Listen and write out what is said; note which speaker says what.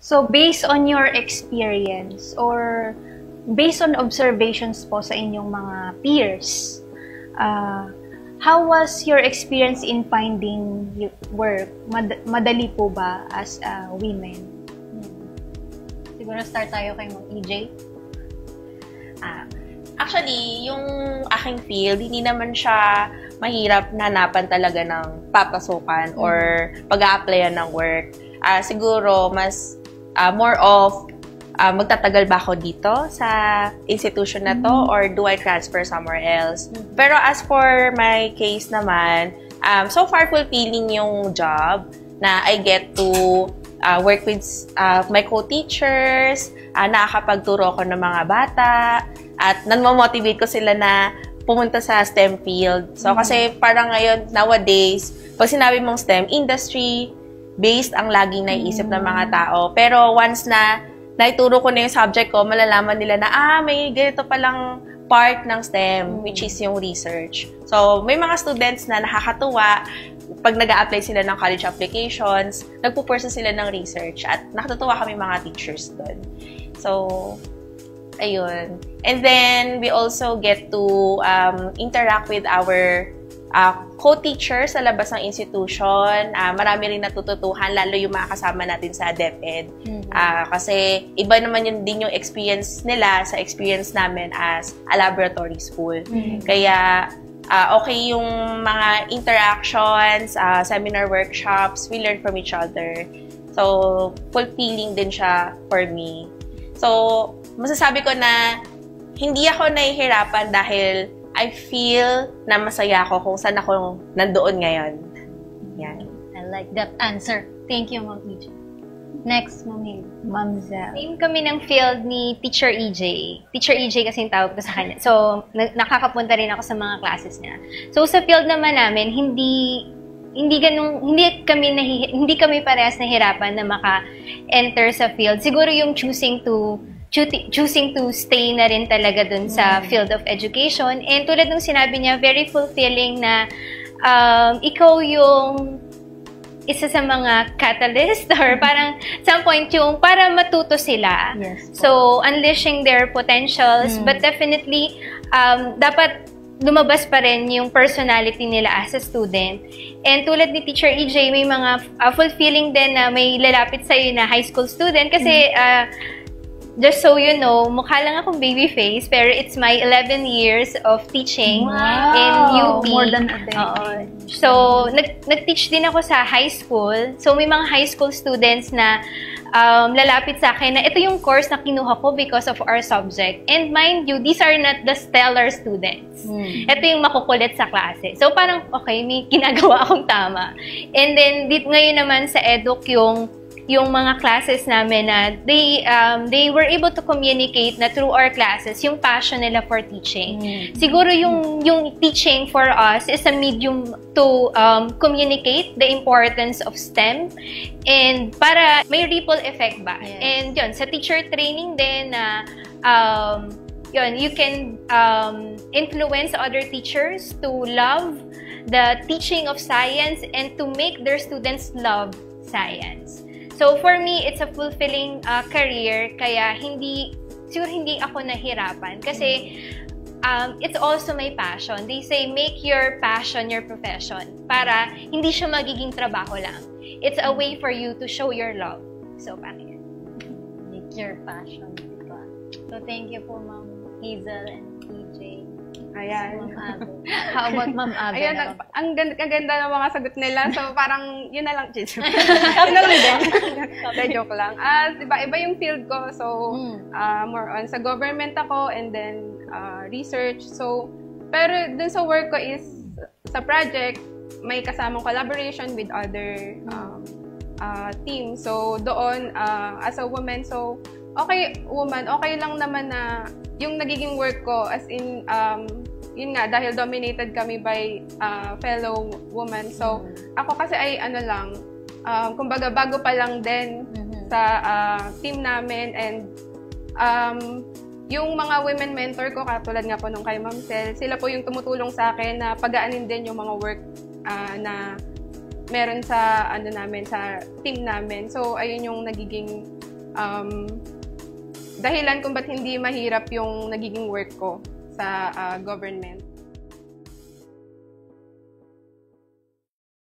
Speaker 1: So, based on your experience or based on observations po sa inyong mga peers, how was your experience in finding work? Madali po ba as women? Siguro start tayo kay Ma'am EJ.
Speaker 2: Actually, yung aking field, hindi naman siya mahirap na hanapan talaga ng papasukan or pag-a-applyan ng work. Siguro, mas more of magtatagal ba ako dito sa institution na to or do I transfer somewhere else? Pero as for my case naman, so far fulfilling yung job na I get to work with my co-teachers, nakakapagturo ko ng mga bata, at nag-motivate ko sila na pumunta sa STEM field. So, kasi parang ngayon, nowadays, pag sinabi mong STEM, industry-based ang laging naiisip ng mga tao. Pero once na naituro ko na yung subject ko, malalaman nila na, may ganito palang part ng STEM, which is yung research. So, may mga students na nakakatuwa, pag nag-a-apply sila ng college applications, nagpupursa sila ng research at nakatutuwa kami mga teachers doon. So, ayun. And then, we also get to interact with our co-teachers sa labas ng institution. Marami rin natututuhan, lalo yung mga kasama natin sa DepEd. Kasi iba naman yun din yung experience nila sa experience namin as a laboratory school. Kaya, okay yung mga interactions, seminar workshops, we learn from each other. So, fulfilling din siya for me. So, masasabi ko na hindi ako nahihirapan dahil I feel na masaya ako kung saan ako nandoon ngayon. Yan.
Speaker 1: I like that answer. Thank you, Ma'am EJ. Next, Ma'am Zell. Same kami ng field ni Teacher EJ. Teacher EJ kasi yung tawag ko sa kanya. So, nakakapunta rin ako sa mga classes niya. So, sa field naman namin, hindi kami parehas nahirapan na maka-enter sa field. Siguro yung choosing to stay na rin talaga dun sa field of education. And tulad ng sinabi niya, very fulfilling na ikaw yung isa sa mga catalyst or parang some point yung para matuto sila.
Speaker 3: Yes,
Speaker 1: so, unleashing their potentials. But definitely, dapat lumabas pa rin yung personality nila as a student. And tulad ni Teacher EJ, may mga fulfilling din na may lalapit sa'yo na high school student. Kasi, just so you know, mukha lang akong baby face, pero it's my 11 years of teaching in UP.
Speaker 3: More than a decade.
Speaker 1: So, nag-teach din ako sa high school. So, may mga high school students na lalapit sa akin na ito yung course na kinuha ko because of our subject. And mind you, these are not the stellar students. Ito yung makukulit sa klase. So, parang, okay, may ginagawa akong tama. And then, ngayon naman sa EDUC, yung mga classes namin na they were able to communicate na through our classes yung passion nila for teaching. Siguro yung teaching for us is a medium to communicate the importance of STEM and para may ripple effect ba.
Speaker 3: Yes.
Speaker 1: And yun, sa teacher training din na yun, you can influence other teachers to love the teaching of science and to make their students love science. So, for me, it's a fulfilling career, kaya hindi ako nahirapan. Kasi, it's also my passion. They say, make your passion your profession. Para hindi siya magiging trabaho lang. It's a way for you to show your love. So, parang yun.
Speaker 3: Make your passion, diba? So, thank you po, Ma'am Hazel and EJ.
Speaker 4: Ayan.
Speaker 3: How about Ma'am Abby?
Speaker 4: Ayan, ang ganda ng mga sagot nila. So, parang, yun na lang, Chicho. Yun na lang din. Joke lang. Iba yung field ko. So, more on sa government ako and then research. So, pero dun sa work ko is, sa project, may kasamang collaboration with other team. So, doon, as a woman, so, okay lang naman na yung nagiging work ko as in, yun nga, dahil dominated kami by fellow women. So, ako kasi ay kumbaga bago pa lang din sa team namin and yung mga women mentor ko, katulad nga po nung kay Ma'am Cel, sila po yung tumutulong sa akin na pagaanin din yung mga work na meron sa sa team namin. So, ayun yung nagiging dahilan kung ba't hindi mahirap yung nagiging work ko sa government.